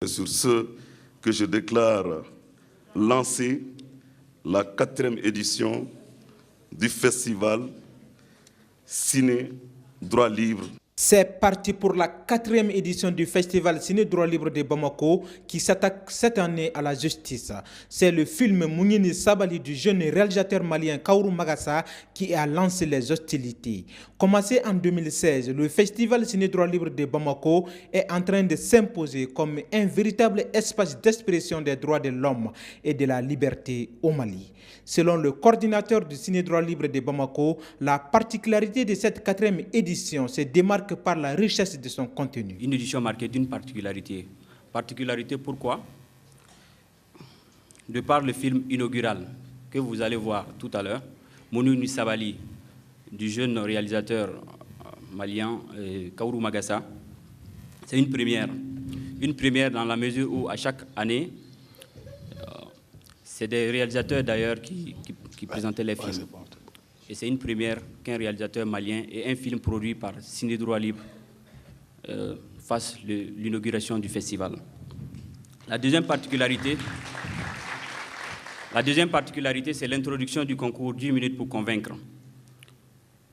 C'est sur ce que je déclare lancer la 4e édition du festival Ciné Droit Libre. C'est parti pour la 4e édition du festival Ciné Droit Libre de Bamako qui s'attaque cette année à la justice. C'est le film Mounieni Sabali du jeune réalisateur malien Kaourou Magassa qui a lancé les hostilités. Commencé en 2016, le festival Ciné Droit Libre de Bamako est en train de s'imposer comme un véritable espace d'expression des droits de l'homme et de la liberté au Mali. Selon le coordinateur du Ciné Droit Libre de Bamako, la particularité de cette 4e édition se démarque par la richesse de son contenu. Une édition marquée d'une particularité. Particularité pourquoi? De par le film inaugural que vous allez voir tout à l'heure, Mounieni Sabali, du jeune réalisateur malien Kaourou Magassa, c'est une première. Une première dans la mesure où à chaque année, c'est des réalisateurs d'ailleurs qui présentaient les films. Et c'est une première qu'un réalisateur malien et un film produit par Ciné Droit Libre fasse l'inauguration du festival. La deuxième particularité, c'est l'introduction du concours 10 minutes pour convaincre.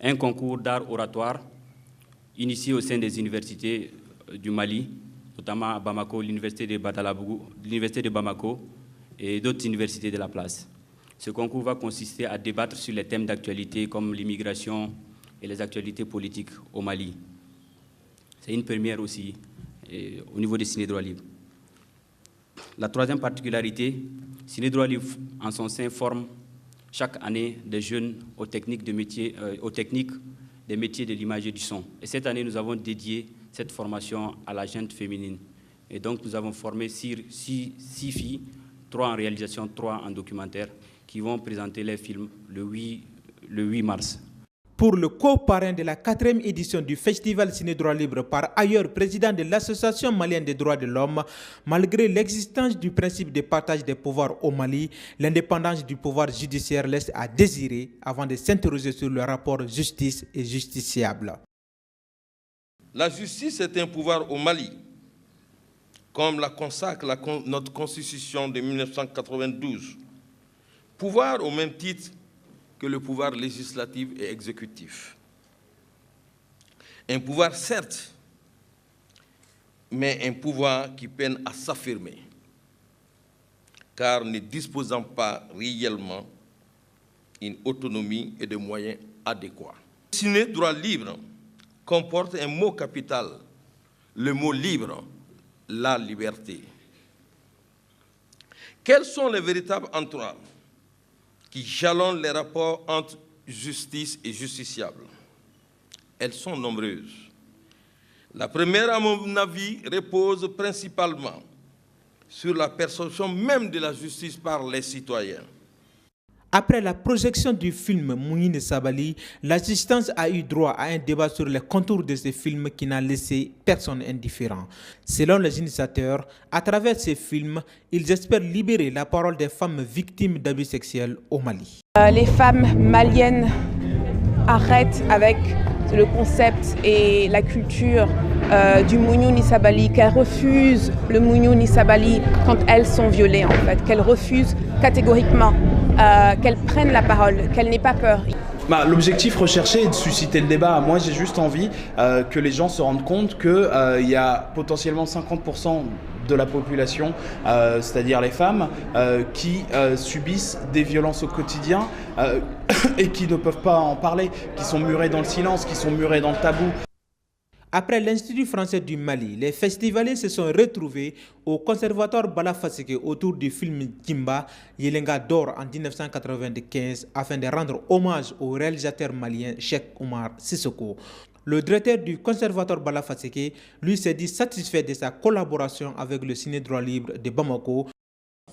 Un concours d'art oratoire initié au sein des universités du Mali, notamment à Bamako, l'université de Batalabougou, l'université de Bamako et d'autres universités de la place. Ce concours va consister à débattre sur les thèmes d'actualité comme l'immigration et les actualités politiques au Mali. C'est une première aussi au niveau des Ciné Droit Libre. La troisième particularité, Ciné Droit Libre en son sein forme chaque année des jeunes aux techniques des métiers de l'image et du son. Et cette année, nous avons dédié cette formation à la gente féminine. Et donc, nous avons formé 6 filles, 3 en réalisation, 3 en documentaire, qui vont présenter les films le 8 mars. Pour le co-parrain de la 4e édition du Festival Ciné Droit Libre, par ailleurs président de l'Association malienne des droits de l'homme, malgré l'existence du principe de partage des pouvoirs au Mali, l'indépendance du pouvoir judiciaire laisse à désirer avant de s'interroger sur le rapport justice et justiciable. La justice est un pouvoir au Mali, comme la consacre notre Constitution de 1992. Pouvoir au même titre que le pouvoir législatif et exécutif. Un pouvoir certes, mais un pouvoir qui peine à s'affirmer, car ne disposant pas réellement d'une autonomie et de moyens adéquats. Le Ciné Droit Libre comporte un mot capital, le mot libre, la liberté. Quels sont les véritables entraves qui jalonnent les rapports entre justice et justiciable? Elles sont nombreuses. La première, à mon avis, repose principalement sur la perception même de la justice par les citoyens. Après la projection du film Mounieni Sabali, l'assistance a eu droit à un débat sur les contours de ce film qui n'a laissé personne indifférent. Selon les initiateurs, à travers ces films, ils espèrent libérer la parole des femmes victimes d'abus sexuels au Mali. Les femmes maliennes arrêtent avec le concept et la culture du Mounieni Sabali, qu'elles refusent le Mounieni Sabali quand elles sont violées en fait, qu'elles refusent catégoriquement, qu'elles prennent la parole, qu'elles n'aient pas peur. L'objectif recherché est de susciter le débat. Moi, j'ai juste envie que les gens se rendent compte qu'il y a potentiellement 50% de la population, c'est-à-dire les femmes, qui subissent des violences au quotidien et qui ne peuvent pas en parler, qui sont murées dans le silence, qui sont murées dans le tabou. Après l'Institut français du Mali, les festivaliers se sont retrouvés au Conservatoire Bala-Faseke autour du film Kimba, Yelenga d'or en 1995 afin de rendre hommage au réalisateur malien Cheikh Oumar Sissoko. Le directeur du Conservatoire Bala-Faseke, lui, s'est dit satisfait de sa collaboration avec le Ciné Droit Libre de Bamako.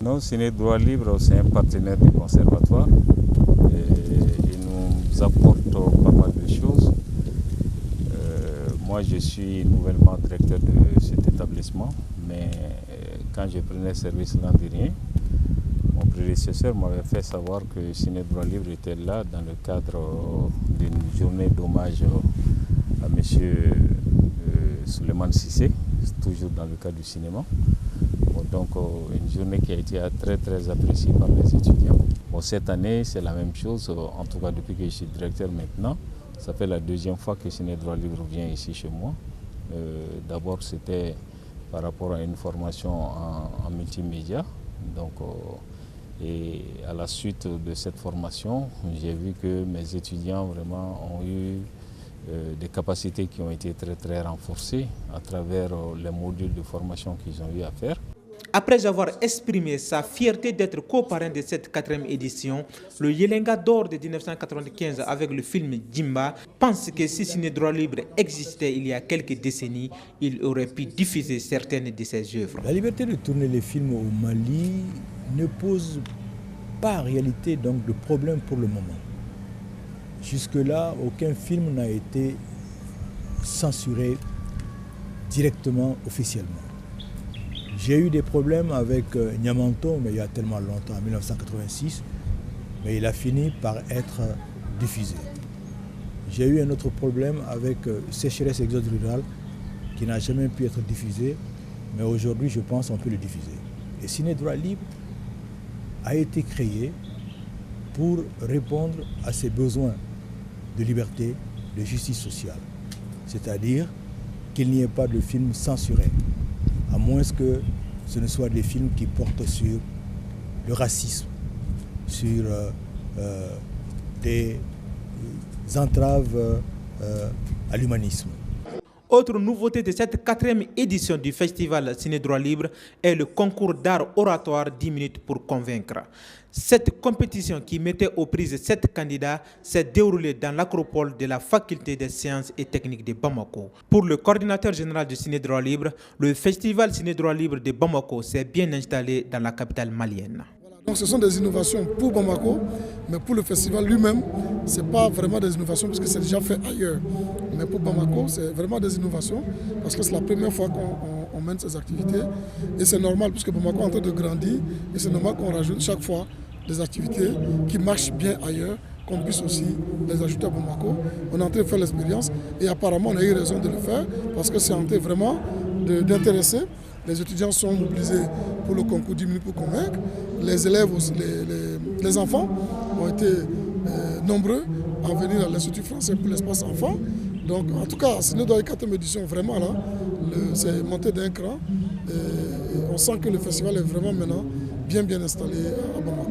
Non, Ciné Droit Libre, c'est un partenaire du Conservatoire et il nous apporte pas mal de choses. Moi, je suis nouvellement directeur de cet établissement, mais quand je prenais service l'an dernier, mon prédécesseur m'avait fait savoir que Ciné Droit Libre était là dans le cadre d'une journée d'hommage à M. Souleymane Cissé, toujours dans le cadre du cinéma. Donc une journée qui a été très appréciée par les étudiants. Cette année, c'est la même chose, en tout cas depuis que je suis directeur maintenant. Ça fait la deuxième fois que Ciné Droit Libre vient ici chez moi. D'abord, c'était par rapport à une formation en multimédia. Donc, et à la suite de cette formation, j'ai vu que mes étudiants vraiment ont eu des capacités qui ont été très renforcées à travers les modules de formation qu'ils ont eu à faire. Après avoir exprimé sa fierté d'être coparrain de cette 4e édition, le Yelenga d'or de 1995 avec le film Djimba pense que si Ciné Droit Libre existait il y a quelques décennies, il aurait pu diffuser certaines de ses œuvres. La liberté de tourner les films au Mali ne pose pas en réalité donc de problème pour le moment. Jusque-là, aucun film n'a été censuré directement, officiellement. J'ai eu des problèmes avec Niamanto, mais il y a tellement longtemps, en 1986, mais il a fini par être diffusé. J'ai eu un autre problème avec Sécheresse Exode Rural, qui n'a jamais pu être diffusé, mais aujourd'hui, je pense qu'on peut le diffuser. Et Ciné Droit Libre a été créé pour répondre à ces besoins de liberté, de justice sociale. C'est-à-dire qu'il n'y ait pas de films censurés, à moins que ce ne soient des films qui portent sur le racisme, sur des entraves à l'humanisme. Autre nouveauté de cette 4e édition du Festival Ciné Droit Libre est le concours d'art oratoire 10 minutes pour convaincre. Cette compétition qui mettait aux prises 7 candidats s'est déroulée dans l'acropole de la Faculté des sciences et techniques de Bamako. Pour le coordinateur général du Ciné Droit Libre, le Festival Ciné Droit Libre de Bamako s'est bien installé dans la capitale malienne. Donc ce sont des innovations pour Bamako, mais pour le festival lui-même, ce n'est pas vraiment des innovations parce que c'est déjà fait ailleurs. Mais pour Bamako, c'est vraiment des innovations parce que c'est la première fois qu'on mène ces activités. Et c'est normal puisque Bamako est en train de grandir et c'est normal qu'on rajoute chaque fois des activités qui marchent bien ailleurs, qu'on puisse aussi les ajouter à Bamako. On est en train de faire l'expérience et apparemment on a eu raison de le faire parce que c'est en train vraiment d'intéresser. Les étudiants sont mobilisés pour le concours 10 minutes pour convaincre. Les élèves aussi, les enfants ont été nombreux à venir à l'Institut français pour l'espace enfant. Donc en tout cas, c'est notre 4e édition, vraiment là, c'est monté d'un cran. On sent que le festival est vraiment maintenant bien installé à Bamako.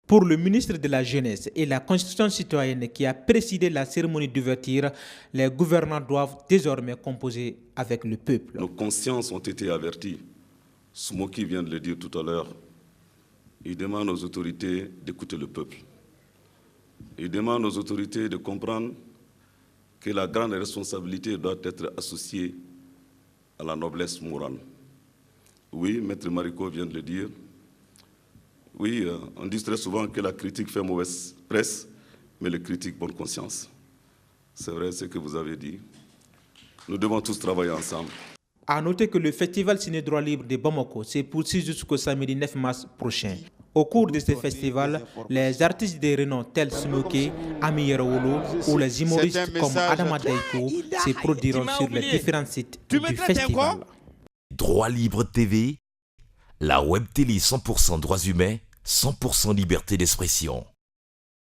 Pour le ministre de la Jeunesse et la Constitution citoyenne qui a présidé la cérémonie d'ouverture, les gouvernants doivent désormais composer avec le peuple. Nos consciences ont été averties. Smoky vient de le dire tout à l'heure. Il demande aux autorités d'écouter le peuple. Il demande aux autorités de comprendre que la grande responsabilité doit être associée à la noblesse morale. Oui, Maître Marico vient de le dire. Oui, on dit très souvent que la critique fait mauvaise presse, mais le critique bonne conscience. C'est vrai ce que vous avez dit. Nous devons tous travailler ensemble. A noter que le Festival Ciné Droit Libre de Bamako se poursuit jusqu'au samedi 9 mars prochain. Au cours de ce festival, les artistes de renom tels Smoké, Ami Yerawolo ou les humoristes comme Adama Daiko se produiront sur les différents sites du festival. Droit Libre TV, la web télé 100% droits humains, 100% liberté d'expression.